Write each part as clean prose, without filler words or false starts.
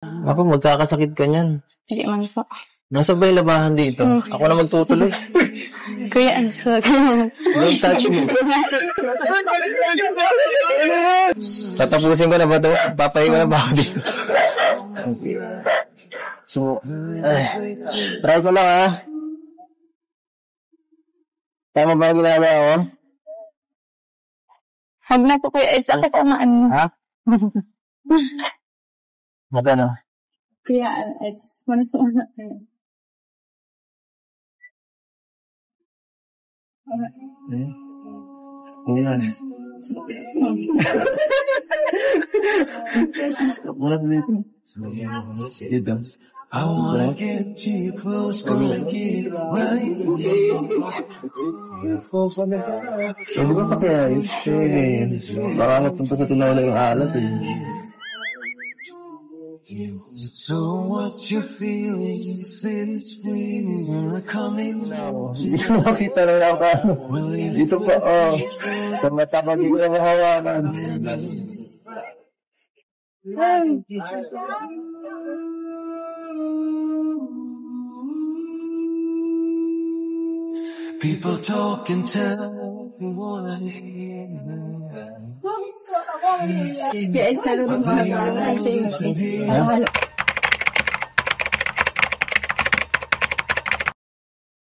Ako, magkakasakit ka niyan. Hindi man po. Nasa ba yung labahan dito? Ako na magtutuloy. Kuya, ano sa Don't touch me. Tatapusin ko na ba ito? Papahinga na ba ako dito? Okay. So, try ko lang ha. Tama ba yung ginagawa ko? Huwag na po kuya, it's ako pa maano. Ha? Mata na. Kuya, it's manas mo na. Ayan. I wanna get you close, gonna get right. Hindi ko pa kaya yun. Baka nagpunta sa tinawala yung alat eh. So what's your feelings? The city's waiting, we're coming now. Hindi ko makita na lang ka. Dito pa, oh. Sa mata pag hindi ko na mahawakan. People talk and tell me what I hear. Kuya, it's na rin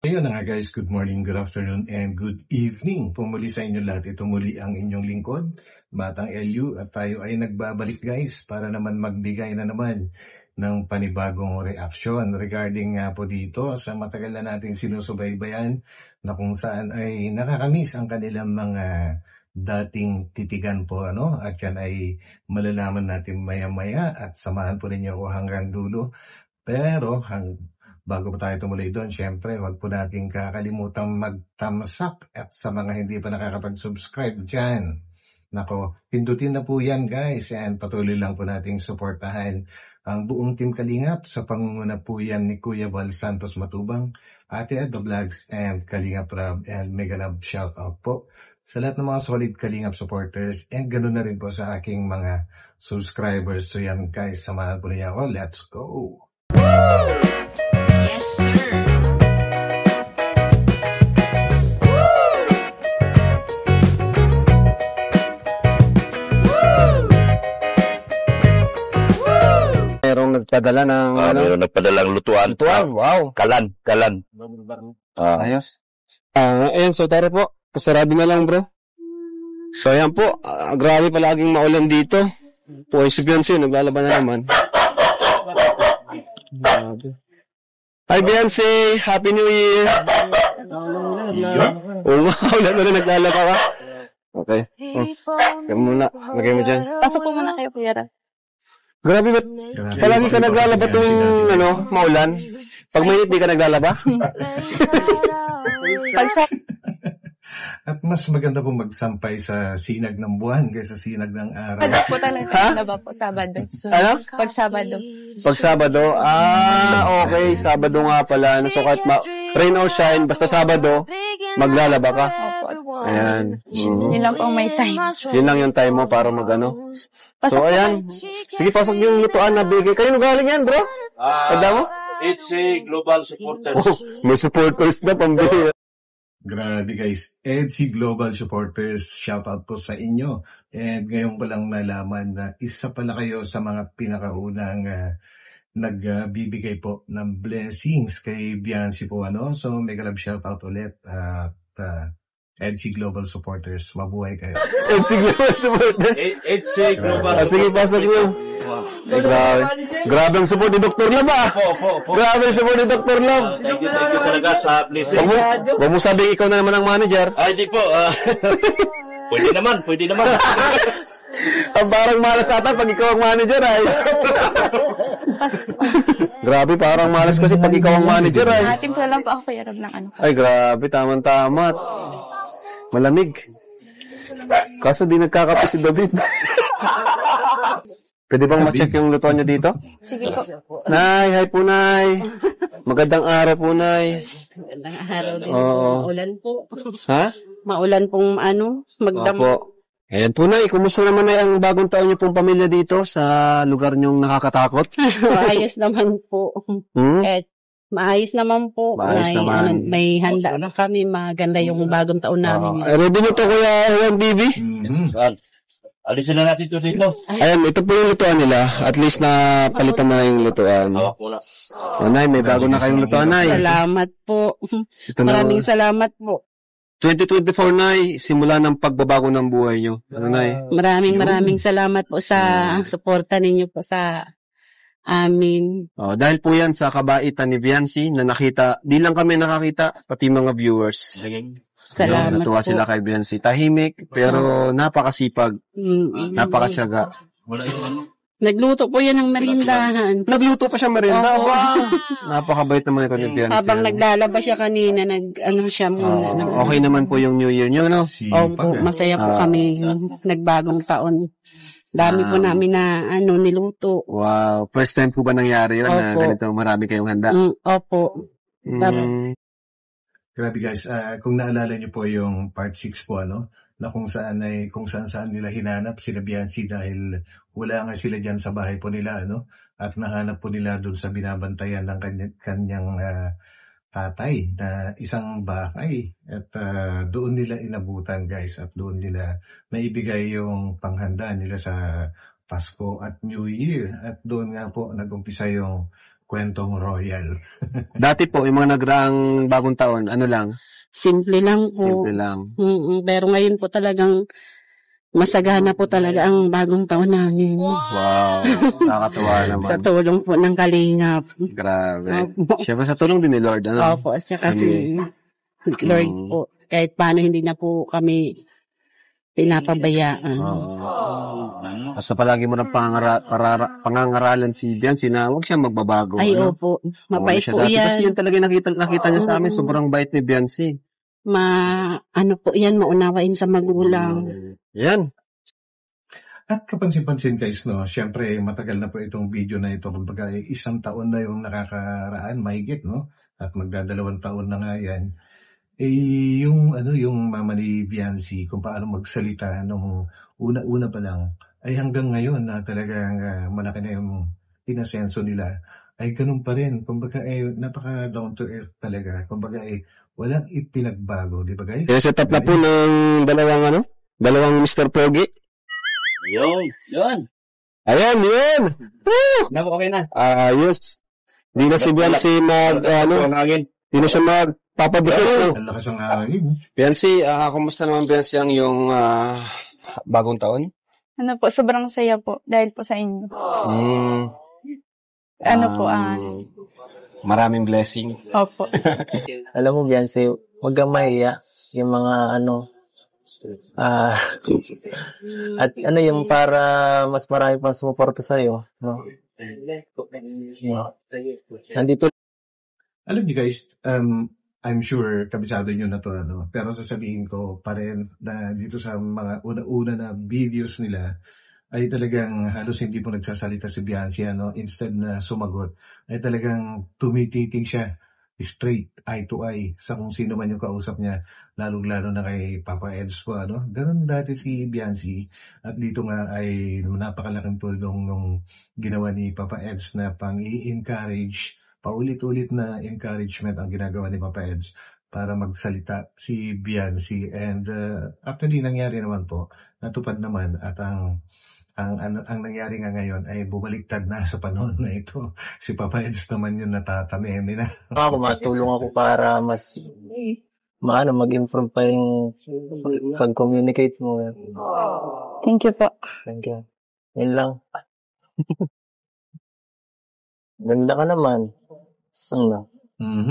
Ayun na nga guys, good morning, good afternoon, and good evening. Pumuli sa inyo lahat. Ito muli ang inyong lingkod, Batang LU, at tayo ay nagbabalik guys para naman magbigay na naman ng panibagong reaksyon regarding nga po dito sa matagal na nating sinusubaybayan na kung saan ay nakakamiss ang kanilang mga dating titigan po at yan ay malalaman natin maya-maya at samahan po ninyo ako hanggang dulo. Pero bago pa tayo tumuloy doon, syempre, huwag po natin kakalimutang mag-thumbs up at sa mga hindi pa nakakapag-subscribe dyan. Nako, pindutin na po yan guys and patuloy lang po nating suportahan ang buong Team Kalingap sa pangunguna po yan ni Kuya Val Santos Matubang, Ate Edo Vlogs and Kalingap Rab and Mega Love shoutout po sa lahat ng mga solid Kalingap supporters and ganoon na rin po sa aking mga subscribers. So yan guys, samahan po niya ako. Let's go! Yes, sir. Merong nagpadala ng Mayroon nagpadalang lutuan. Wow. Kalan. Ayos. Ayan, so tara po. Pasarado na lang bro. So ayan po, grabe palaging maulan dito. Po, si Beyonce, naglalaban na naman. Hi Beyonce, Happy New Year! Ulan na rin naglalaba ka. Okay. Kaya muna, lagay mo dyan. Pasok po muna kayo, kuya. Grabe ba? Palagi ka naglalaba tuwing maulan? Pag mainit, di ka naglalaba? At mas maganda po magsampay sa sinag ng buwan kaysa sinag ng araw. Pag po talaga, nalaba po, Sabado. Ano? Pag Sabado. Pag Sabado? Okay. Sabado nga pala. So kahit rain or shine, basta Sabado, maglalaba ka. Opo. Ayan. Yun lang po may time. Yun lang yung time mo para magano. So ayan. Sige, pasok yung lutuan na bigay. Kanino galing yan, bro? Tanda mo? It's a global supporters. Oh, may supporters na pambili. Grabe guys, EDC Global Supporters, shoutout po sa inyo. And ngayon ko lang nalaman na isa pala kayo sa mga pinakaunang nagbibigay po ng blessings kay Beyonce po. So mega love shoutout ulit at EDC Global Supporters. Mabuhay kayo. EDC Global Supporters. It's a global Sige, pasok nyo. Grabe. Grabe ang support ni Dr. Lab Grabe ang support ni Dr. Lab. Thank you talaga sa blessing. Huwag mo sabihin ikaw na naman ang manager. Ay, di po. Pwede naman. Ang parang malas ata pag ikaw ang manager ay. Grabe, parang malas kasi pag ikaw ang manager ay. Timpla lang po ako, kuya, ng ano. Ay, grabe, tama. Malamig. Kaso di nagkakape si David. Pwede bang ma-check yung lutuan nyo dito? Sige po. Nay, hi po, Nay. Magandang araw po, Nay. Magandang araw din. Oo. Maulan po. Ha? Maulan pong magdam. Opo. Ayan po, Nay. Kumusta naman na ang bagong taon niyo pong pamilya dito sa lugar niyong nakakatakot? Maayos naman po. Hmm? Maayos naman po. Maayos naman. May handa na kami. Maganda yung bagong taon namin. Ready nyo to, Kuya Juan Bibi? Saan? Alisin na natin ito dito. Ayan, ito po yung lutuan nila. At least na palitan na yung lutuan. Hawak muna. Nay, may bago na kayong lutuan, Nay. Salamat po. Ito na, Maraming salamat po. 2024, Nay, simula ng pagbabago ng buhay nyo. Ano, Nay? Maraming salamat po sa suporta ninyo po sa amin. Dahil po yan sa kabaitan ni Biancy na nakita, di lang kami nakakita, pati mga viewers. Salamat Natuwa po. sila kay Biancy. Tahimik, pero napakasipag, napakatyaga. Wala yung ano. Nagluto po yan ng merindahan. Nagluto pa siya merienda. Oo. Wow! Napakabait naman ito ni Biancy. Habang naglalaba siya kanina, siya muna. Okay naman po yung New Year nyo, no? Opo, masaya po kami. Nagbagong taon. Dami po namin na niluto. Wow. First time po ba nangyari yun na Opo. ganito marami kayong handa? Opo. Grabe guys, kung naalala niyo po yung part 6 po na kung saan nila hinanap sila Biancy dahil wala nga sila diyan sa bahay po nila at nahanap po nila doon sa binabantayan ng kanyang tatay na isang bahay at doon nila inabutan guys at doon nila naibigay yung panghanda nila sa Pasko at New Year at doon nga po nagumpisa yung kwentong royal. Dati po, yung mga nagraang bagong taon, ano lang? Simple lang po. Simple lang. Pero ngayon po talagang masagana po talaga ang bagong taon namin. Wow. Nakakatuwa naman. Sa tulong po ng Kalingap. Grabe. Opo. Siyempre sa tulong din ni Lord. Ano? Opo, siya kasi Lord po. Kahit paano hindi na po kami pinapabayaan. Basta palagi mo ng pangangaralan si Biancy na huwag siya magbabago. Ay, opo. Mabait siya po dati. yan. Kasi yun talaga nakita niya sa amin. Sobrang bait ni Biancy. Po yan, maunawain sa magulang. Yan. At kapansin-pansin guys, syempre matagal na po itong video na ito. Kumbaga, isang taon na yung nakakaraan, mahigit, At magdadalawang taon na nga yan. Yung mama ni Biancy, kung paano magsalita nung una-una pa lang, ay hanggang ngayon na talagang malaki na yung inasenso nila, ay ganun pa rin. Kumbaga, napaka down to earth talaga. Kumbaga, walang ipinagbago, di ba guys? Set up na po ng dalawang Mr. Pogi. Yun. Ayan, yun! Okay na. Ayos. Di na si Biancy di na siya magpapadikit. Ang lakas ng hangin. Biancy, kumusta naman Biancy ang yung bagong taon? Ano po, sobrang saya po dahil po sa inyo. Maraming blessing. Opo. Alam mo, Biancy, huwag kang mahiya. Yung mga at yung para mas marami pang sumuporta sa'yo. No? Nandito. Alam niyo guys, I'm sure kabisado niyo na to, pero sasabihin ko pa rin na dito sa mga una-una na videos nila, ay talagang halos hindi po nagsasalita si Biancy, instead na sumagot, ay talagang tumititing siya straight, eye to eye, sa kung sino man yung kausap niya, lalong-lalo na kay Papa Eds po, Ganun dati si Biancy, at dito nga ay napakalaking tulong nung ginawa ni Papa Eds na pang-i-encourage, paulit-ulit na encouragement ang ginagawa ni Papa Eds para magsalita si Biancy. And actually, nangyari naman po, natupad naman at ang nangyari nga ngayon ay bumaliktad na sa panahon na ito. Si Papa Eds naman yung natatameme na. Matulong ako para mas mag-improve pa yung pag-communicate mo. Thank you po. Thank you. Yun lang. Ganda ka naman.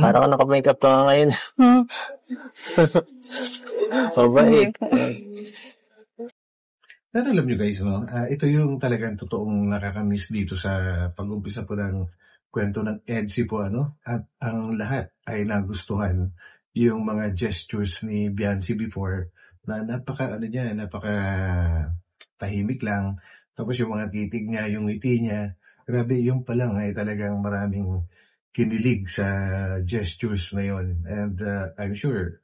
Para ka naka-makeup ka ngayon. Mabait. Pero alam nyo guys, ito yung talagang totoong nakakamiss dito sa pag-umpisa po ng kwento ng Edsy po, at ang lahat ay nagustuhan yung mga gestures ni Biancy before na napaka tahimik lang. Tapos yung mga titig niya, yung ngiti niya, grabe, yung pa lang ay talagang maraming kinilig sa gestures na yon. And I'm sure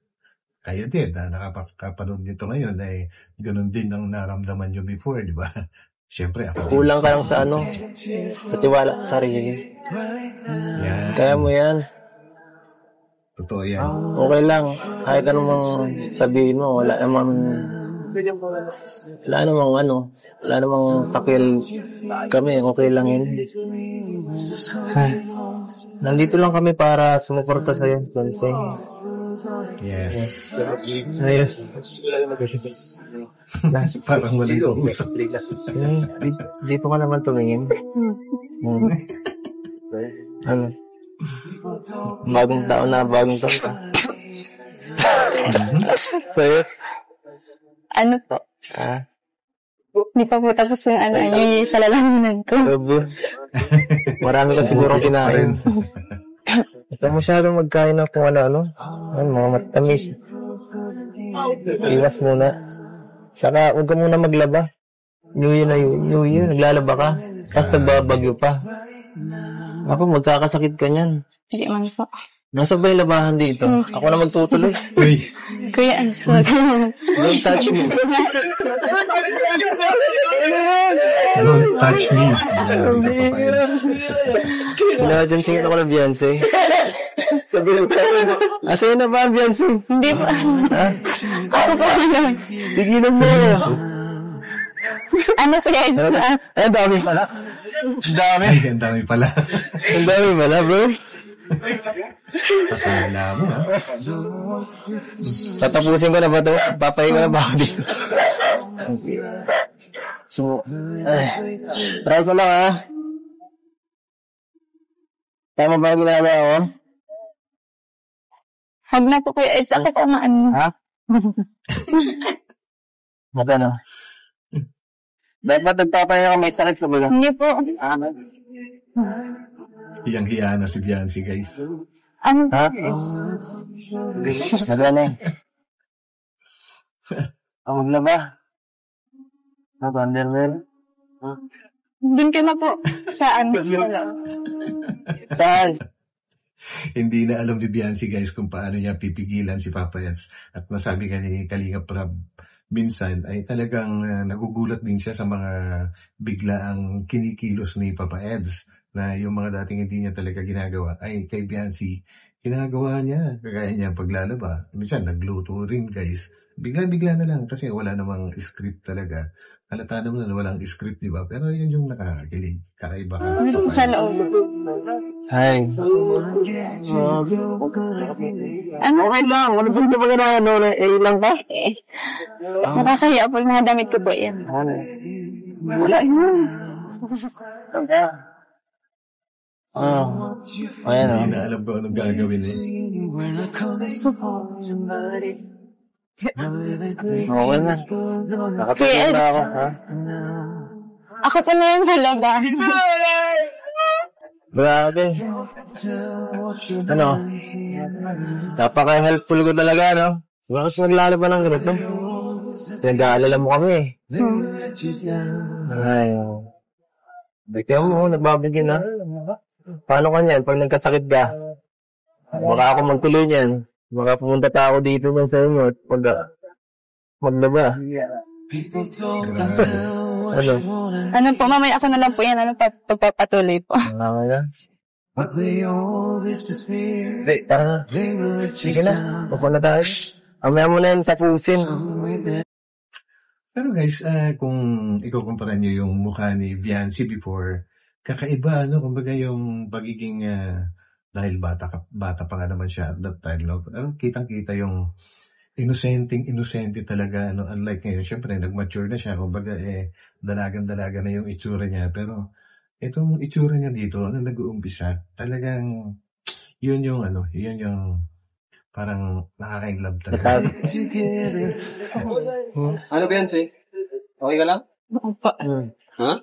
kayo din na nakapanood nito ngayon ay ganun din ang naramdaman nyo before, di ba? Siyempre, ako din. Kulang ka lang sa sa tiwala sa sarili. Yan. Kaya mo yan. Totoo yan. Okay lang. Kahit anong sabihin mo, wala namang takil kami. Okay lang yun. Nandito lang kami para sumuporta sa'yo. Yes. Ayos. Parang walang kausap. Dito ka naman tumingin. Ano? Bagong taon ka. Sa'yo? Ano po? Hindi pa po tapos yung yung sa lalamunan ko. Marami ka sigurong kinain. Ito masyadong magkain ng kung ano, mga matamis. Iwas muna. Saka, huwag ka muna maglaba. New Year, naglalaba ka. Tapos nagbabagyo pa. Ako, magkakasakit ka niyan. Hindi man po. Nasa ba yung labahan dito? Ako na magtutuloy. Uy, Kuya, ano po? Don't touch me. don't touch me. Napapayos. Pinajansin ako ng Beyonce. Sabihin ko. Asayin na ba ang Beyonce? Hindi po. Ako po lang. Tigilan mo. Ano po yan? Ang dami pala. Ay, ang dami pala. Ang dami pala, bro. Akala mo, ha? Tatapusin ko na ba ito? Papahinga na ba ako dito? So, try ko lang, ha? Tama ba ang ginagawa ko? Huwag na po kuya. Sakit ang ano. Ha? Magano? Dapat nagpapahinga ka, may sakit ka ba? Hindi po. Hiyang-hiya na si Biancy, guys. Ano? Ha? Magano eh. Huwag na ba? Underwear? Doon ka na po. Saan? Saan? Hindi na alam ni Biancy, guys, kung paano niya pipigilan si Papa Eds. At nasabi ka ni Kalinga Prab, minsan ay talagang nagugulat din siya sa mga biglaang kinikilos ni Papa Eds na yung mga dating hindi niya talaga ginagawa ay kay Biancy ginagawa niya. Kagaya niya paglalaba. Minsan nagluto rin, guys. Bigla-bigla na lang kasi wala namang script talaga. Halata naman na walang script, di ba? Pero yun yung nakakakilig. Kakaiba ka. Sa loob. Hi. Ano? Okay lang. Wala ba ito na lang ka? Nakakahiya po yung mga damit ko po yan. Wala yun. Ayan o. Hindi na alam ko anong gagawin eh. Okay na. Nakatulog na ako, ha? Ako po na yung halaga. Grabe. Ano? Napaka-helpful ko talaga, no? Bakit naglalaban ng ganito? Nag-aalala mo kami, eh. Ay, kaya mo, nagbabigyan na. Paano ka niyan? Pag nagkasakit ka, baka ako magtuloy niyan. Baka pumunta pa ako dito man sa inyo at maglaba. Ano? Ano po, mamaya ako na lang po yan. Ano, pagpapatuloy po. Tama na. Hindi, tara na. Sige na, pupunta tayo. Amaya mo na yung tapusin. Pero guys, kung ikukumpara nyo yung mukha ni Biancy before, kakaiba, no? Kumbaga yung pagiging, dahil bata pa nga naman siya at that time, no? Kitang-kita yung inosente talaga, no? Unlike ngayon, syempre, nag-mature na siya, kumbaga, dalagan-dalaga na yung itsura niya. Pero, itong itsura niya dito, nag-uumpisa, talagang, yun yung parang nakaka-inlove talaga. Ano ba yan, Say? Okay ka lang? Opo. Ha?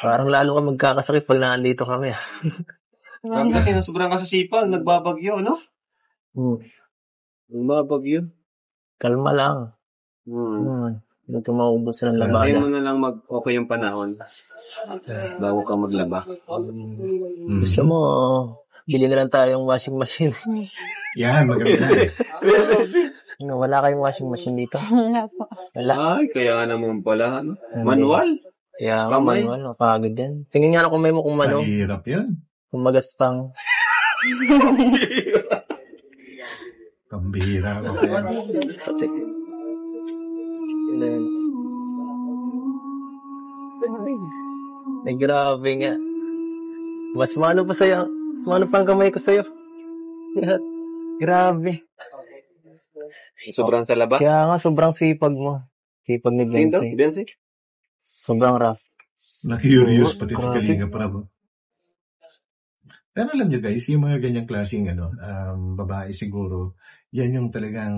Parang lalo ka magkakasakit pag nandito kami. Marami kasi sobrang kasasipag, nagbabagyo, no? Nagbabagyo. Kalma lang. Hindi ka maubos ng Hintayin labada. mo na lang mag-okay yung panahon bago ka maglaba. Gusto mo, bili na lang tayong washing machine. Yan, maganda. Wala kayong washing machine dito? Wala po. Wala. Ay, kaya naman pala, ano? Manual. Kaya Kamay. manual, mapagod yan. Tingin nga na kung may mo kung ano, Mahirap yan. kung magaspang. Pambihira ako. Ay, grabe nga. Mas mano pa sa'yo. Mano pang kamay ko sa'yo. Grabe. Sobrang salaba. Kaya nga, sobrang sipag mo. Sipag ni Lindo, Benzi. Benzi. Sobrang rough. Na-curious pati sa Grabe. Kalinga Prab. Pero alam nyo guys, yung mga ganyang klaseng babae siguro, yan yung talagang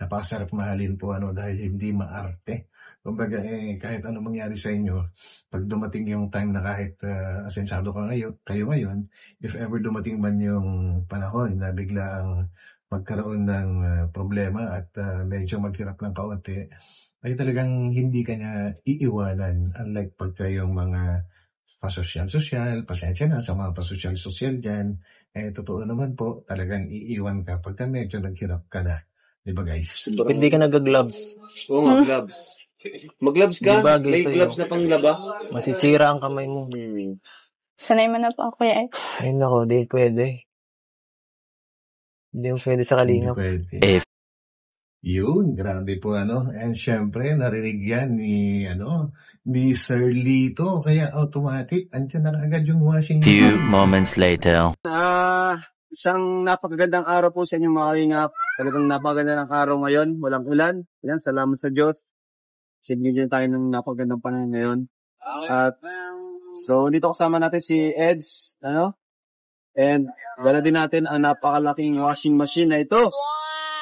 napakasarap mahalin po dahil hindi maarte. Kumbaga kahit ano mangyari sa inyo, pag dumating yung time na kahit asensado kayo ngayon, if ever dumating man yung panahon na biglang magkaroon ng problema at medyo maghirap ng kaunti, ay talagang hindi ka niya iiwanan. Unlike pagka yung mga pasosyal-sosyal, pasensya na sa mga pasosyal-sosyal dyan, totoo naman po, talagang iiwan ka pagka medyo naghirap ka na. Diba guys? Hindi ka nag-gloves. Oo nga, gloves. Mag-gloves ka? Di bagay May sa'yo. gloves na panglaba? Masisira ang kamay mo. Sanay mo na po ako, Kuya Ed. Ay nako, di pwede. Hindi mo pwede sa Hindi Kalinga. pwede. Yun, grabe po And syempre, narinig yan ni Sir Lito. Kaya automatic, andyan na agad yung washing Few machine. moments later. Isang napakagandang araw po sa inyong mga kalingap. Talagang napakaganda ng araw ngayon. Walang ulan. Yan, salamat sa Diyos. Sinigyan tayo ng napakagandang panahon ngayon. At so, dito kasama natin si Eds. And dala din natin ang napakalaking washing machine na ito.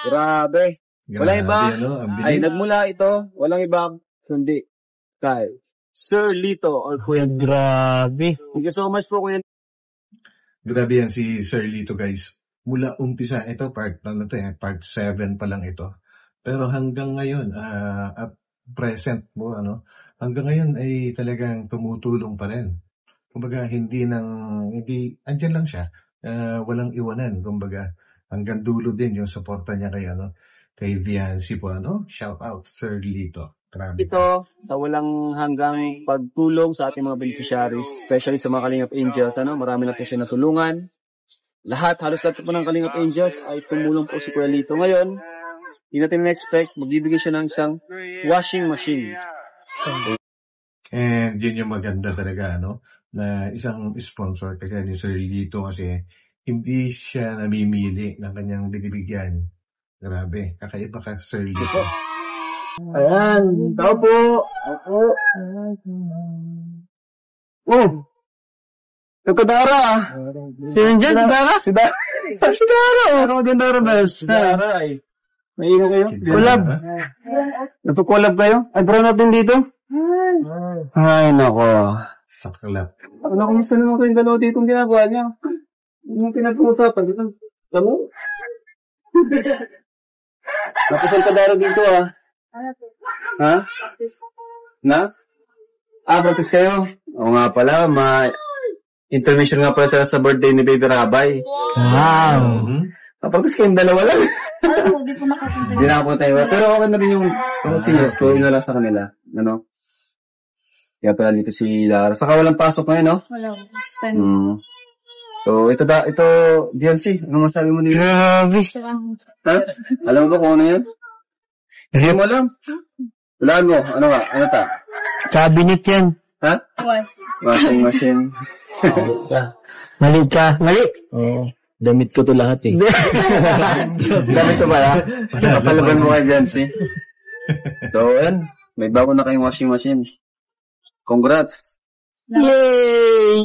Grabe. Walang iba. Ang bilis. Ay, nagmula ito. Walang iba. Kundi kay Sir Lito or Kuya. Grabe. Thank you so much po, Kuya. Grabe yan si Sir Lito guys. Mula umpisa, ito part 7 pa lang ito. Pero hanggang ngayon, at present mo, hanggang ngayon ay talagang tumutulong pa rin. Kumbaga, andyan lang siya. Walang iwanan. Kumbaga, hanggang dulo din yung suporta niya kay Viancy po, Shout out, Sir Lito. Grabe. Ito sa walang hanggang pagtulong sa ating mga beneficiaries, especially sa mga Kalingap Angels, marami na po siya natulungan. Halos lahat po ng Kalingap Angels ay tumulong po si Kuya Lito. Ngayon, hindi natin na-expect, magbibigay siya ng isang washing machine. And yun yung maganda talaga, na isang sponsor kaya ni Sir Lito kasi hindi siya namimili ng kanyang binibigyan. Grabe, kakaiba ka, Sir Lito. Ayan, tao po. Ako. Kadara. Sino dyan? Si Dara? Si Dara. Ano din Dara, bes? Dara ay. May ino kayo? Collab. Nagpo-collab kayo? Ay, bro natin dito? Ay, nako. Saklap. Kumusta naman kayong dalawa dito ang ginagawa niya? Yung pinag-uusapan dito. Tamo? Napisal ka Dara dito, Ha? Na? Practice kayo? Oo nga pala, intermission nga pala sila sa birthday ni Baby Rabay. Wow. Practice kayong dalawa lang. Hindi po nakapunta. Hindi nakapunta tayo. Pero okay na rin yung seniors ko, yun na lang sa kanila. Kaya pala dito si Lara. Saka walang pasok ngayon, Wala. So, ito, DLC, ano masabi mo nila? Grabe. Ha? Alam mo ba kung ano yan? Hindi mo alam? Wala mo. Ano ta? Cabinet yan. Ha? Washing machine. Mali ka. Mali. Oo. Damit ko to lahat eh. Damit ko pala. Kapalaban mo kay Jancy. So, yan. May bago na kayong washing machine. Congrats. Yay!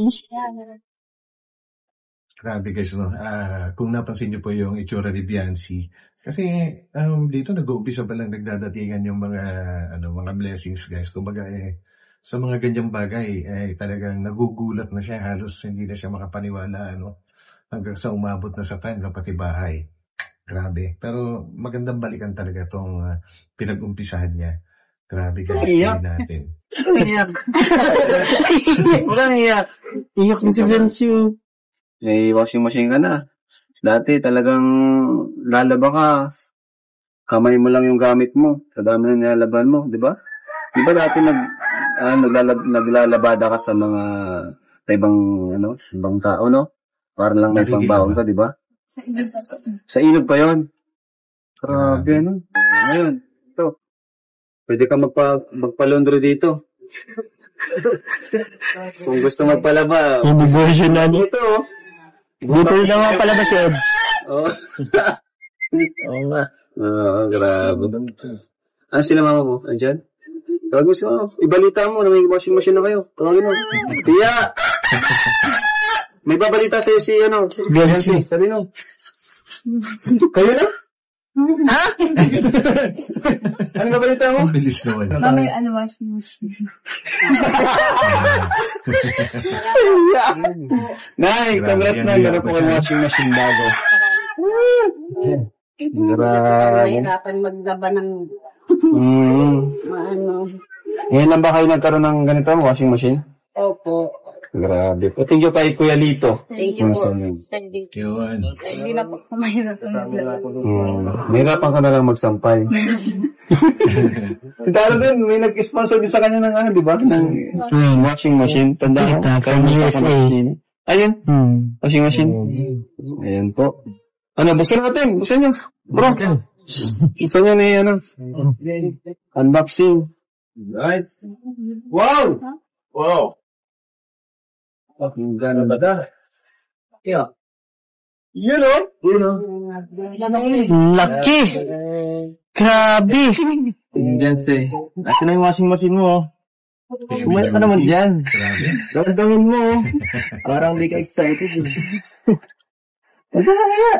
Grabe guys, kung napansin niyo po yung itsura ni Viancy, kasi dito nag-uumpisa pa lang nagdadatingan yung mga blessings guys. Kumbaga sa mga ganyang bagay, talagang nagugulat na siya, halos hindi na siya makapaniwala, hanggang sa umabot na sa time na pati bahay. Grabe. Pero magandang balikan talaga itong pinag-umpisahan niya. Grabe guys, Iyak. natin. Iyak. Walang iyak. Iyak ni si Viancy. May washing machine ka na. Dati talagang lalaba ka. kamay mo lang yung gamit mo. Sa dami na nilalaban mo, di ba? Di ba dati naglalabada ka sa mga ibang tao, no? Para lang may pangbaon ka, di ba? Sa ilog pa yun. Grabe, no? Ngayon, ito. Pwede ka magpa-laundry dito. Kung gusto magpalaba. Yung version na Ito, oh. Dito na nga palabas si Eds. Oo. Oo nga. Grabe. Sila mama mo? Andyan? Tawag mo si mama. Ibalita mo na may washing machine na kayo. Tawagin mo. Tia! May babalita sa'yo si Biancy. Sabi mo. Kayo na? Ha? Ano babalita mo? Bilis naman. Mami, washing machine. Nay, congrats na. Meron po kayo washing machine bago. Grabe. Mahirapan maglaba ng Ngayon lang ba kayo nagkaroon ng ganito, washing machine? Opo. Grabe po. Thank you pa Kuya Lito. Thank you po. Yun. Hindi na po mahirapan. Mahirapan ka na lang magsampay. Si Taro din, may nag-sponsor din sa kanya ng di ba? Ng washing machine. Tanda ko. From USA. Ayun. Washing machine. Ayan po. Buksan natin. Buksan nyo. Bro. Buksan nyo ni unboxing. Nice. Wow! Wow! Ang gano'n ba da? Yeah. Yun o. Lucky! Grabe! Diyan say. Asa na yung washing machine mo? Umaya ka naman dyan. Gagawin mo. Parang di ka excited. Ito na kaya.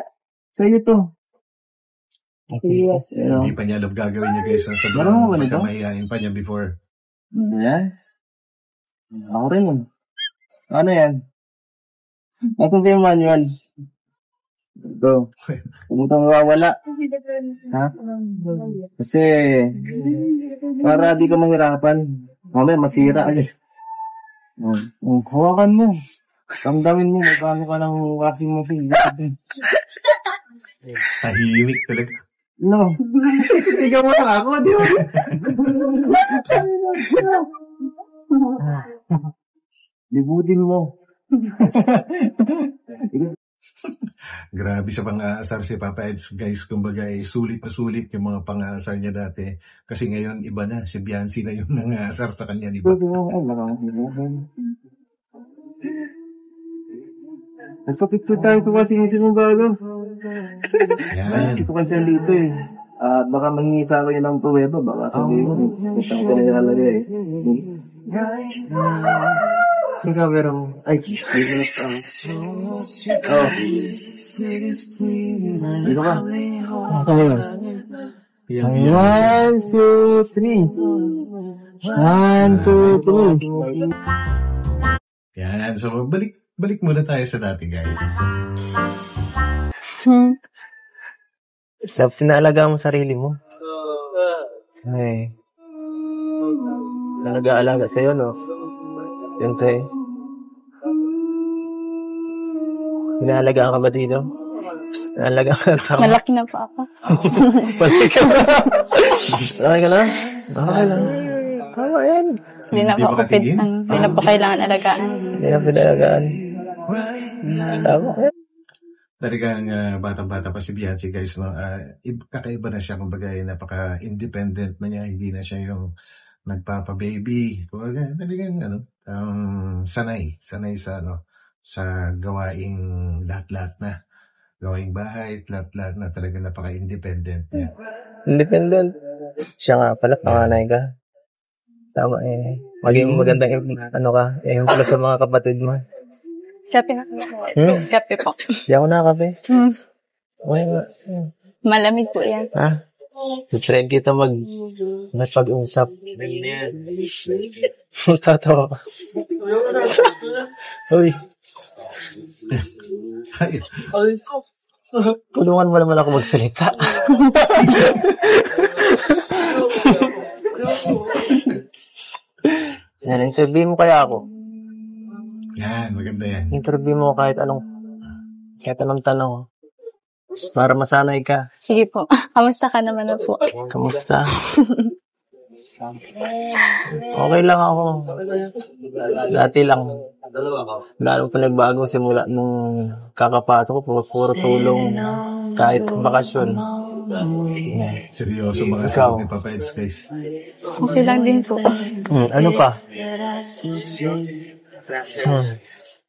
Sa'yo to. Yes. Hindi pa niya alam gagawin niya guys. Marunong ka nito? Pagkamayain pa niya before. Yan. Ako rin. Ano yan? Ito yung manual. Ito. Kung ito mawawala. Ha? Kasi, para di ka mahirapan. Mamaya, masira agad. Hawakan mo. Ramdamin mo, magkano ka ng washing machine. Tahimik talaga. No. Ikaw mo lang ako, di ba? Libutin mo. Grabe sa pang-aasar si Papa Eds, guys. Kumbaga, sulit na sulit yung mga pang-aasar niya dati. Kasi ngayon, iba na. Si Biancy na yung nang-aasar sa kanya, di ba? Nagpa-picture tayo sa washing machine mo bago. Yan. Ito kasi dito eh. Baka mangingita ko yun ng pruweba. Baka sabihin mo. Isang ko na nilalagay eh. Ang camera mo. Ay, dito ka. Yan. 1, 2, 3. 1, 2, 3. Yan. So, balik muna tayo sa dati, guys. Love, pinaalaga mo sarili mo. Ay. Nag-aalaga sa'yo, no? Yun tayo. Pinaalagaan ka ba dito? Pinaalagaan ka na tao? Malaki na po ako. Balik ka ba? Okay ka lang? Okay lang. Tama yan. Hindi na po ako hindi na po kailangan alagaan. Hindi na pinaalagaan. Tama yan. Talagang batang-bata pa si Biancy, guys. No? Kakaiba na siya. Kumbaga, napaka-independent na niya. Hindi na siya yung nagpapa-baby. Kumbaga, talagang sanay sa gawaing lahat-lahat na. Gawaing bahay, lahat-lahat na. Talagang napaka-independent niya. Independent. Siya nga pala, panganay ka. Tama eh. Maging magandang yung pala sa mga kapatid mo. Kape na po. Kape po. Di ako nakakape. Okay nga. Malamig po yan. Ha? I-try kita mag-pag-usap. Tatawa ka. Uy. Tulungan mo naman ako magsalita. Yan, interview mo kaya ako. Yan, maganda yan. Interview mo kahit anong tanong. Para masanay ka. Sige po. Kamusta ka naman na po? Kamusta? Okay lang ako. Dati lang. Wala nang pinagbago simula nung kakapasok ko. Puro tulong. Kahit bakasyon. Seryoso mga Ikaw? sabi ni Papa Eds, guys. Okay lang din po. Ano pa?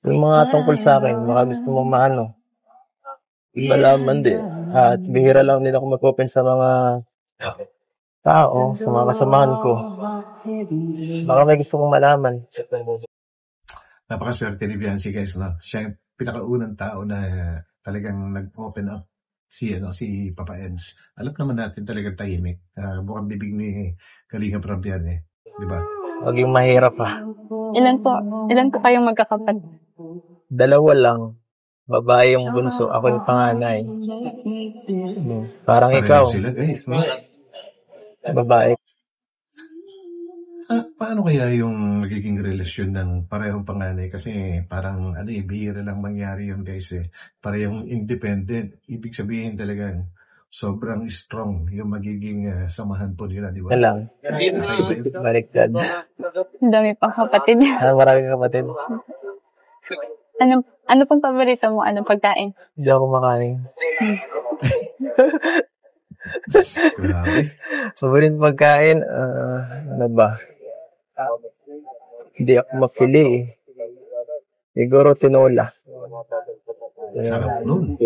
Yung mga tungkol sa akin, baka gusto mong maano. Malaman din. At bihira lang din ako mag-open sa mga tao, sa mga kasamahan ko. Baka may gusto kong malaman. Napakaswerte ni Biancy, guys, no? Siya yung pinakaunang tao na talagang nag-open up si Papa Eds. Alam naman natin talagang tahimik. Bukang bibig ni Kalinga Prab yan, eh. Di ba? Huwag yung mahirap pa. Ilan po kayong magkakapatid? 2 lang. Babae yung bunso, ako yung panganay. Parang Pareho ikaw, sila, guys, no? babae. Paano kaya yung nagiging relasyon ng parehong panganay? Kasi parang bihira lang mangyari yun, guys, eh. Parehong independent. Ibig sabihin talagang sobrang strong yung magiging samahan po nila, di ba? Yan lang. Baliktad. Ang dami pang kapatid. Maraming kapatid. Ano pong paborito mo? Anong pagkain? Hindi ako makain. Grabe. Paborito pagkain, ano ba? Hindi ako mapili eh. Siguro tinola. Sarap nun.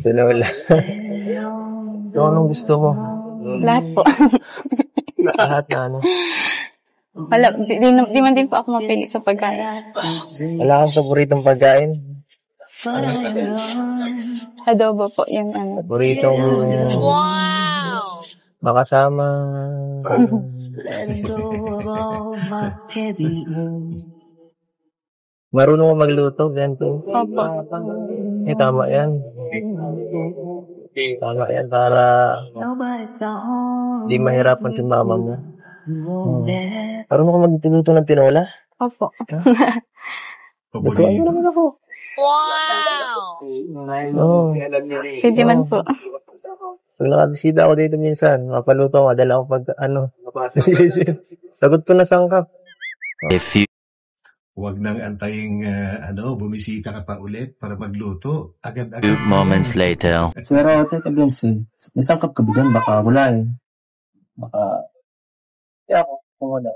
Tinola. So, anong gusto mo? Lahat po. Lahat na ano. Wala, di man din po ako mapili sa pagkain. Wala kang paboritong pagkain? Adobo po, yung ano. Paboritong makasama. Marunong mo magluto, ganito. Opo. Tama yan. Tama yan para di mahirapan si mama mo. Marunong ka magluto ng tinola? Opo. Lutuan mo Paborito. naman ako. Oo. Pwede man po. Pag nakabisita ako dito minsan, mapaluto ako, dala ako pag sagot ko na sangkap. Huwag nang antaying bumisita ka pa ulit para magluto. Agad-agad. 2 moments later. Pero, Tete Benson, may sangkap ka ba dyan? Baka wala eh. Baka, kaya ako, kung wala.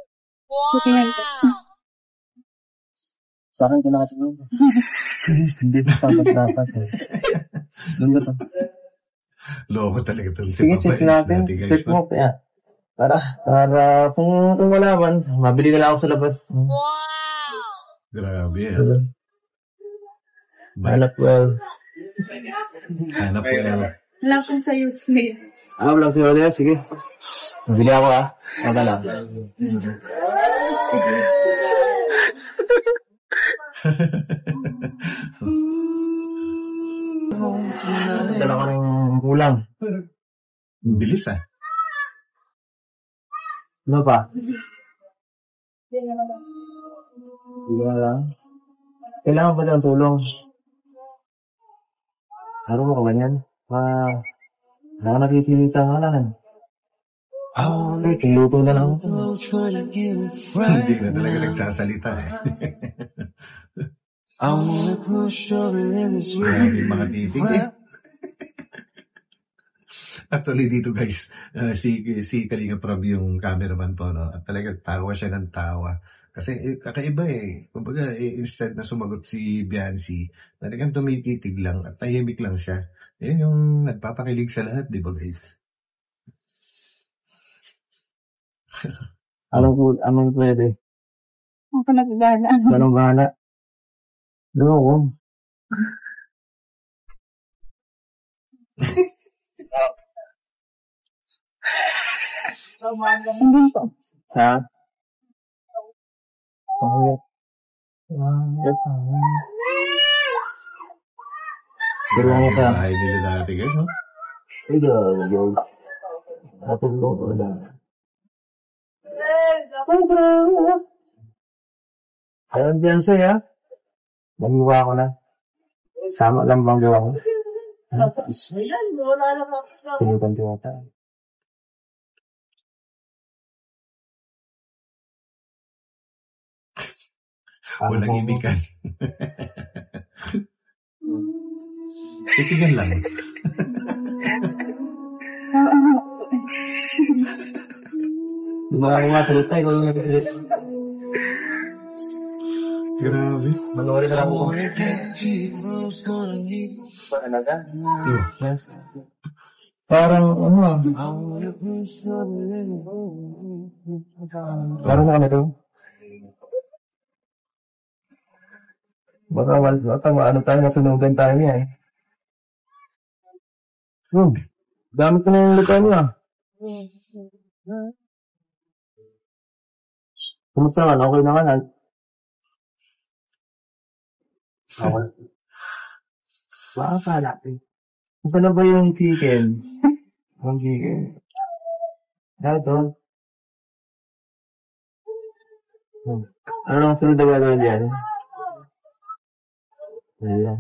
Sa akin ko nakatingin. Hindi pa sangkap dapat eh. Doon ka to. Loko talaga ito. Sige, check natin. Check mo, kaya. Para kung wala man, mabili na lang ako sa labas. Grabe, Hanap well. Hanap ko yan. Wala pong sa YouTube. Wala si Rodea, sige. Mabili ako Wala lang. Dala ko ng ulam. Bilis, ah. Ano pa? Wala lang. Kailangan ba ng tulong? Araw mo ka ba yan? Wala ka nakikita ka lang. Kiluto na lang. Hindi na talaga nagsasalita, eh. Grabe yung mga titig, eh. Actually dito, guys, si Kalinga Prab yung cameraman po, no? At talaga tawa siya ng tawa. Kasi kakaiba eh. Kumbaga, instead na sumagot si Biancy, talagang tumititig lang at tahimik lang siya. Yan yung nagpapakilig sa lahat, di ba, guys? Anong pwede? Ako nagagana. Anong bahala? Doon ako. Hindi po. Ha? Grabe yung bahay nila dati, guys, no? Ayun, Beyonce, ha? Magiwa ko na. Sama lang bang gawa ko? Pilitan ko yata. Walang imikan. Titigan lang. Di ba ako matulita? Ikaw yung nagsilit. Grabe. Manuri na lang ako. Yes. Parang, Parang na kami to. Baka maano tayo, nasunugan tayo niya eh. Dami ko na yung lupa niya. Kumusta naman? Okay naman. Okay. Baka kalap eh. Kumusta na ba yung chicken? Yung chicken. Ito. Ano lang sunod na gagawin diyan? Ayan.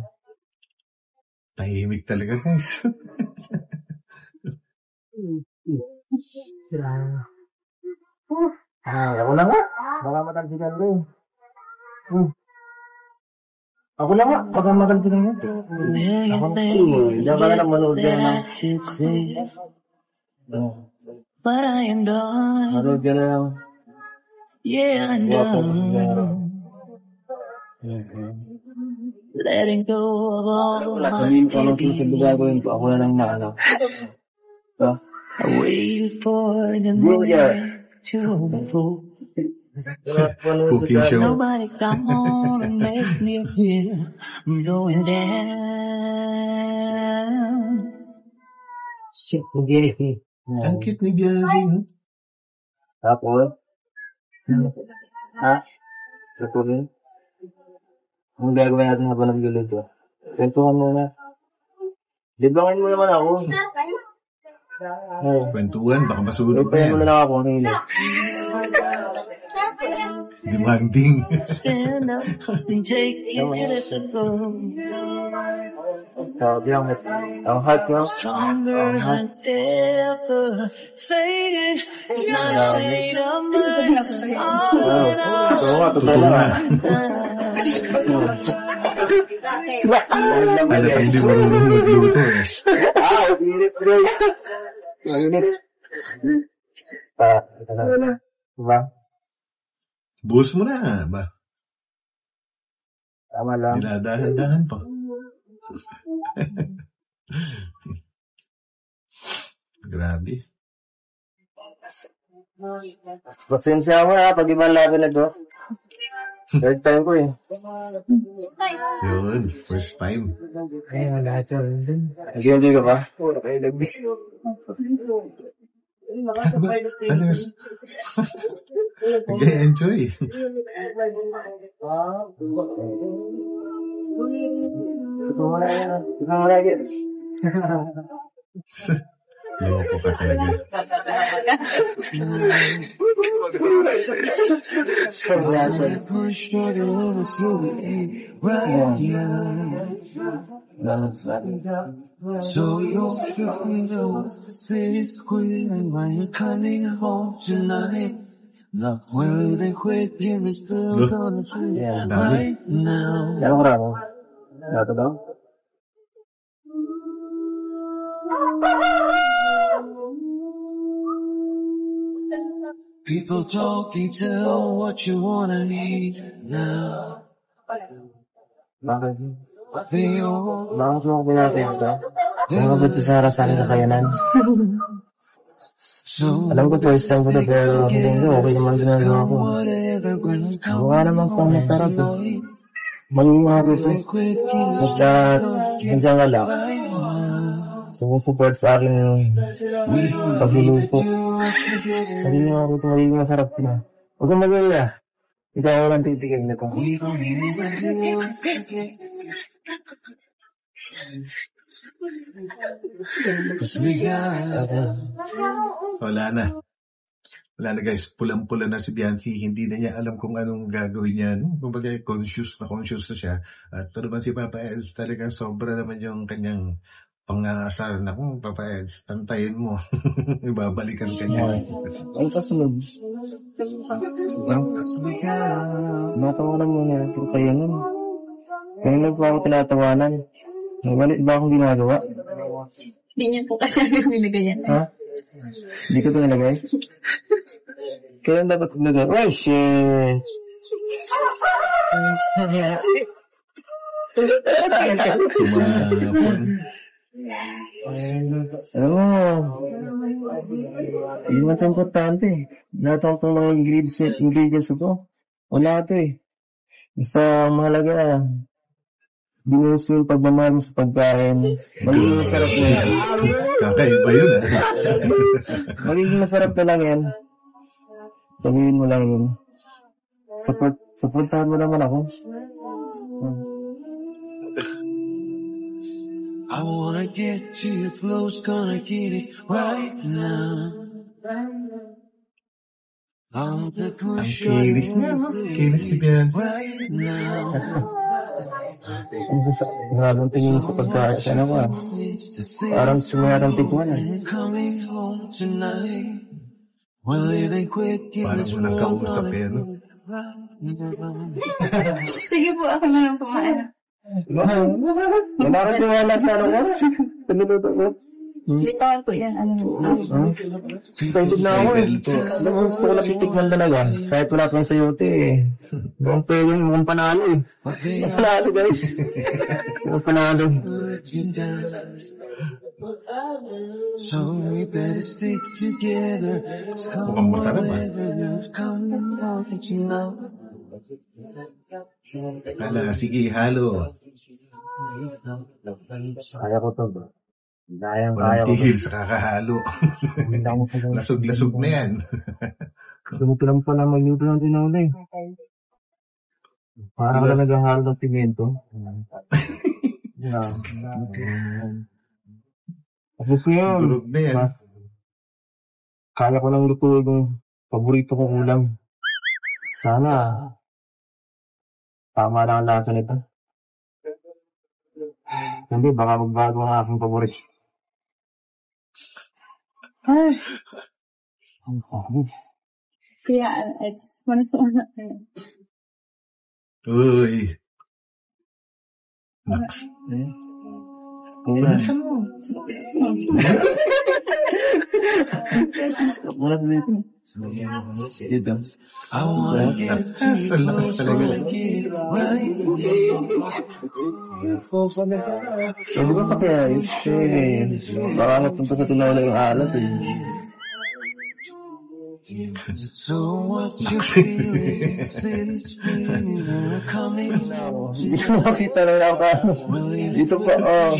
Tahimik talaga, guys. Ako na nga. Baka matalsikan ko eh. Ako na nga. Baka matalsikan ko. Ako na diyan ka na manood yan. But I am done. Manood yan na lang. Yeah, I know. Letting go of all my gagawin ko. Ako na lang na ano. I waited for the moment to unfold. Cooking show. Nobody come on and make me feel I'm going down. Shit, hindi. Ang cute ni Bianzi, no? Tapos? Ha? Tapos? Anong gagawin natin habang nagluluto? Kwentuhan muna. Libangin mo naman ako. Kwentuhan, baka masunog na Ipayin yan. mo na lang ako ang hili. Demanding. Stand up and take it as it goes. Sabi ang hot nyo. Stronger than ever. Faded. It's not a fade of mine. Totoo nga. Alam ko hindi marunong magluto eh. Uminit bro. Uminit. Diba? Buhos mo na, ba? Tama lang. Dinadahan-dahan pa. Grabe. Pasensya mo na pag ibang labi na to. First time ko eh. Yun, first time. Ay, wala ito. Nag-enjoy ka ba? Wala kayo nag-bis. Ano? Nag-enjoy. Ito mo na yan. Ito mo na yan. Loko ka talaga. So you're the city squealing when you're coming home tonight. Love will they quit in this bill gonna treat right now. Ano ka ramo? Ito daw? People talk, they tell what you wanna need now. Bakit? They all Bakit mo ako pinapesta? Ano ba ito sa harasan ng kakayanan? Alam ko first time ko na pero hindi ko okay naman ginagawa ko. Mukha naman pang masarap eh. Mangyayari ko. Basta nandiyan ka lang. Sumusupport sa akin yung pagluluto. Sabi niyo ako ito magiging masarap na. Huwag kang mag-alala. Ikaw ako lang titigil nito. Wala na. Wala na guys, pulang-pula na si Biancy. Hindi na niya alam kung anong gagawin niya. No? Kumbaga, conscious na siya. At ito naman si Papa Els, talagang sobra naman yung kanyang Pangasar na kung Papa-Eds, tantayin mo. Ibabalikan ka niya. Ang kasunod. Natawanan mo na ito kayo nun. Kaya lang po ako tinatawanan. Nabalit ba akong ginagawa? Hindi niya po kasi ako nilagay yan. Ha? Hindi ko ito nilagay? Kailan dapat nilagay? Oh, shit! Tumapon. Alam mo, hindi mo ito importante. Lahat ang mga ingredients ko. Wala ito eh. Basta mahalaga, binuhos mo yung pagmamahal mo sa pagkain. Magiging masarap na yan. Kakaiba yun ah. Magiging masarap na lang yan. Sabihin mo lang yun. Supportahan mo naman ako. I wanna get to your close, gonna get it right now. I'm the Ang push kilis niya, no? Kilis ni Beyonce. right now. Maraming tingin sa pagkain. Sana ko ah. Parang sumayarang tikman ah. Coming home tonight. We're living quick in Parang this walang world. kausap eh, no? Sige po, ako na lang pumain. Wala kang tiwala sa ano ko. Pinututo ko. Litawan po yan. Excited na ako eh. Alam mo, gusto ko na titikman talaga. Kahit wala kang sayote eh. Mukhang pwede, mukhang panalo eh. Panalo guys. Mukhang panalo. So we better stick together. Mukhang masarap ah. Kala, sige, halo. Kaya ko to ba? Kaya Walang ko to. tigil sa kakahalo. Lasog-lasog na yan. Ganito lang pala magluto ng tinola eh. Parang ka naghahalo ng pimento. Tapos yun. Durog na yan. Kaya ko nang luto yung paborito kong ulam. Sana tama lang ang lasa nito. Hindi, baka magbago ang aking paborito. Ay, Ang pangit. kaya, it's one sa una. Uy. Naks. Panasan mo. Wala na dito. Dito. I wanna get to Sa lakas talaga. Sabi ko pa kaya yun. Baka napunta sa tinola yung alat eh. So what's your feelings? City's spinning, we're coming now. Hindi ko makita na lang ako. Dito pa, oh.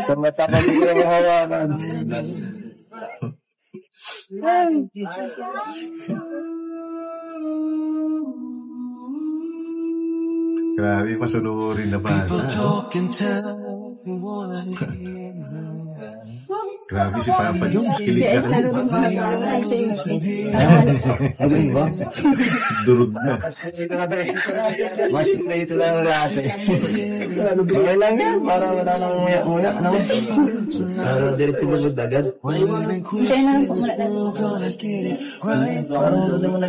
Sa mata ko dito yung hawakan. Grabe, masunurin na ba? People talk and tell me what I hear. Grabe si Papa Jones, kilig Kaya, ka isa rin. rin mga kasi. Ano yun ba? Durog na. Masik na ito lang ang lasa eh. Okay lang yan, para wala nang uya-uya. Ano? Diretso mo sa dagat. Kaya na lang po muna natin. Parang doon naman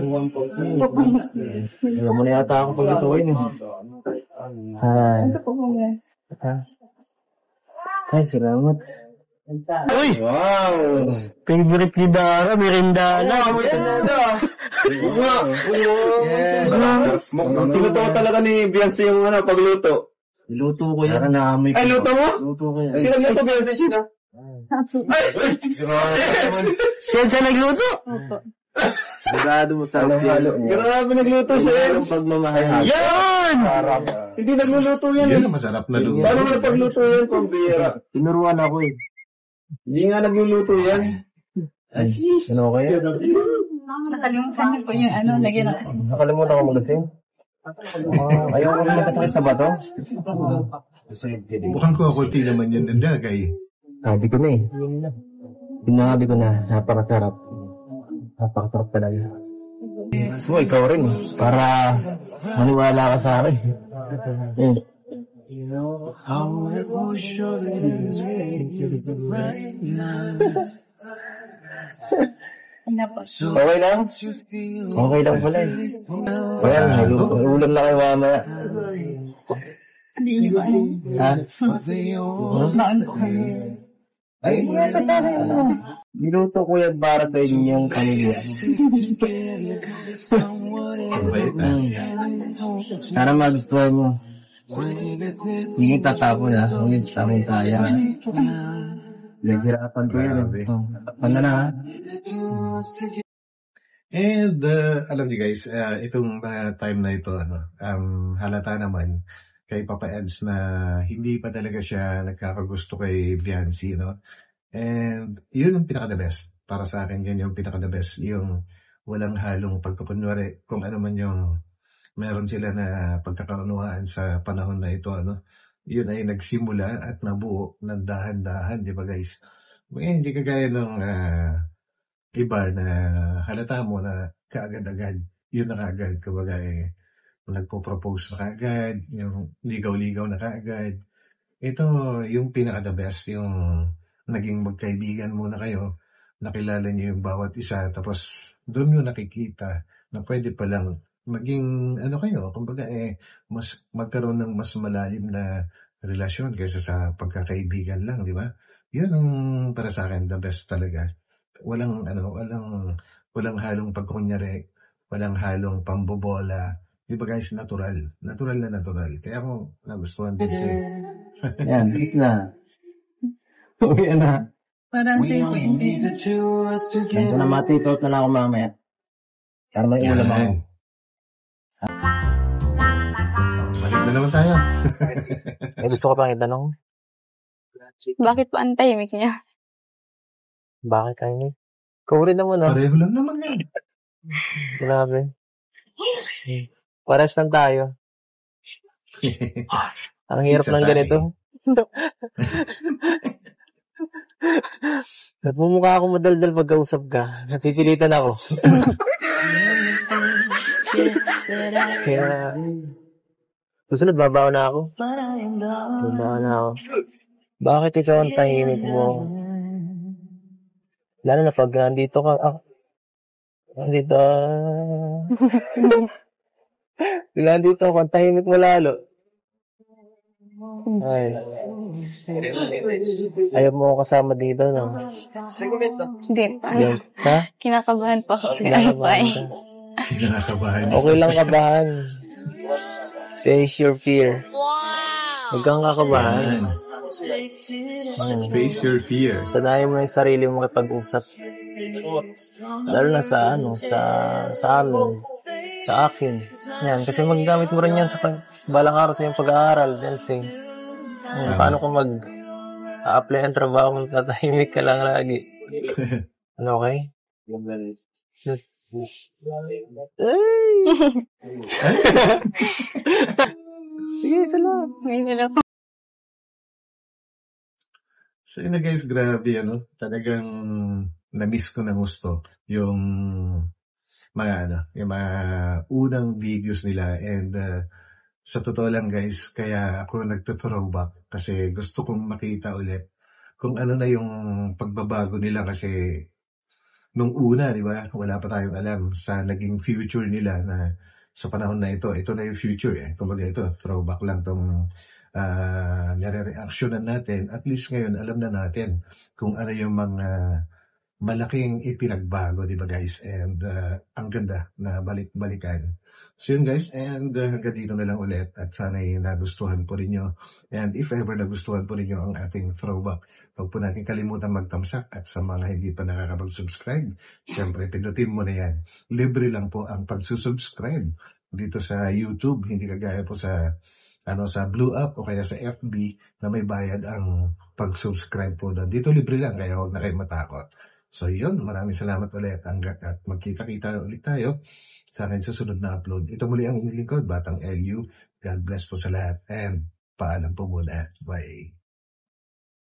Ayaw mo na yata ako pag-ituin eh. Hi. Ito po muna. Ay, salamat. Uy! Wow! Favorite ni Dara, Mirindana. Yes. Tinutuwa talaga ni Beyonce yung pagluto. Niluto ko yan. Ay, luto mo? Luto ko yan. Sino nagluto, Beyonce? Sino? Siya nagluto? Sigurado mo sa halo niya. Grabe nagluto siya. Pagmamahal. Yan! Hindi nagluluto yan. Yan ang masarap na luto. Paano mo napagluto yan, pambira? Tinuruan ako eh. Hindi nga nagluluto yan. Ano kaya? Nakalimutan niyo po yung ano, lagyan ng asin. Nakalimutan ko malasing. Ayaw ko rin magkasakit sa bato. Mukhang kukunti naman yan ng dagay. Sabi ko na eh. Binabi ko na, napakasarap. Napakasarap talaga. So, ikaw rin eh. Para maniwala ka sa akin. I wanna push your hands right now. So Okay lang? you feel Okay lang pala eh. Ayan, may ulam na kayo mamaya. Hindi niyo ba alam? Ha? they all Ay, niluto ko yan para sa inyong pamilya. Mabait na. Sana magustuhan mo. Hindi yung tatapon ha. Hindi yung tatapon sayang. Naghirapan ko yun. Grabe. Ano na ha? And alam niyo guys, itong time na ito, halata naman kay Papa Eds na hindi pa talaga siya nagkakagusto kay Viancy, no? And yun yung pinaka-the best. Para sa akin, yun yung pinaka-the best. Yung walang halong pagkakunwari kung ano man yung meron sila na pagkakaunawaan sa panahon na ito, ano? Yun ay nagsimula at nabuo ng dahan-dahan, di ba guys? Hindi kagaya ng iba na halata mo na kaagad-agad. Yun na kaagad. Kumbaga nagpo-propose na kaagad, yung ligaw-ligaw na kaagad. Ito, yung pinaka-the best, yung naging magkaibigan muna kayo, nakilala niyo yung bawat isa, tapos doon yung nakikita na pwede palang maging, kayo, kumbaga mas magkaroon ng mas malalim na relasyon kaysa sa pagkakaibigan lang, di ba? Yun ang para sa akin, the best talaga. Walang halong pagkunyari, walang halong pambobola. Di ba guys, natural. Natural na natural. Kaya ako nagustuhan din siya. Yan, hit na. Uwi na. Parang si Wendy. Ito na matitot na lang ako mamaya. Para may ulam ako. Balik na naman tayo. May gusto ko pang itanong. Bakit pa ang tahimik niya? Bakit kayo ni? Ikaw rin naman ah. Pareho lang naman yan. Grabe. Pares lang tayo. Ang hirap ng ganito. Nagmumukha ako madaldal pagkausap ka. Napipilitan ako. Kaya susunod, babaw na ako. Bakit ikaw ang tahimik mo? Lalo na pag nandito ka. Nandito ako, ang tahimik mo lalo. Ay. Ayaw mo ako kasama dito, no? Hindi pa. Ha? Kinakabahan pa ako. Kinakabahan ka. Kinakabahan. Okay lang kabahan. Face your fear. Huwag kang kakabahan. Face your fear. Sanayin mo na yung sarili mo makipag-usap. Lalo na sa amin. Sa akin. Yan. Kasi magagamit mo rin yan sa balang araw sa iyong pag-aaral. Dancing. Paano kung mag-a-apply ang trabaho kung tatahimik ka lang lagi? Ano, okay? Sige, ito lang. Ngayon ako. So yun na guys, grabe talagang na-miss ko ng gusto yung mga unang videos nila, and sa totoo lang guys, kaya ako nagtuthrowback kasi gusto kong makita ulit kung ano na yung pagbabago nila, kasi nung una, di ba, wala pa tayong alam sa naging future nila na sa panahon na ito na yung future Kumbaga ito, throwback lang tong nare-reactionan natin. At least ngayon, alam na natin kung ano yung mga malaking ipinagbago, di ba guys? And ang ganda na balik-balikan. So yun guys, and hanggang dito na lang ulit, at sana'y nagustuhan po rin nyo. And if ever nagustuhan po rin nyo ang ating throwback, huwag po natin kalimutan magtamsak, at sa mga hindi pa nakakapag-subscribe, syempre pinutin mo na yan. Libre lang po ang pag-subscribe dito sa YouTube, hindi kagaya po sa Blue App o kaya sa FB na may bayad ang pag-subscribe po doon. Dito libre lang, kaya huwag na kayo matakot. So yun, maraming salamat ulit, at magkita-kita ulit tayo sa akin susunod na upload. Ito muli ang inyong lingkod, Batang LU. God bless po sa lahat, and paalam po muna. Bye.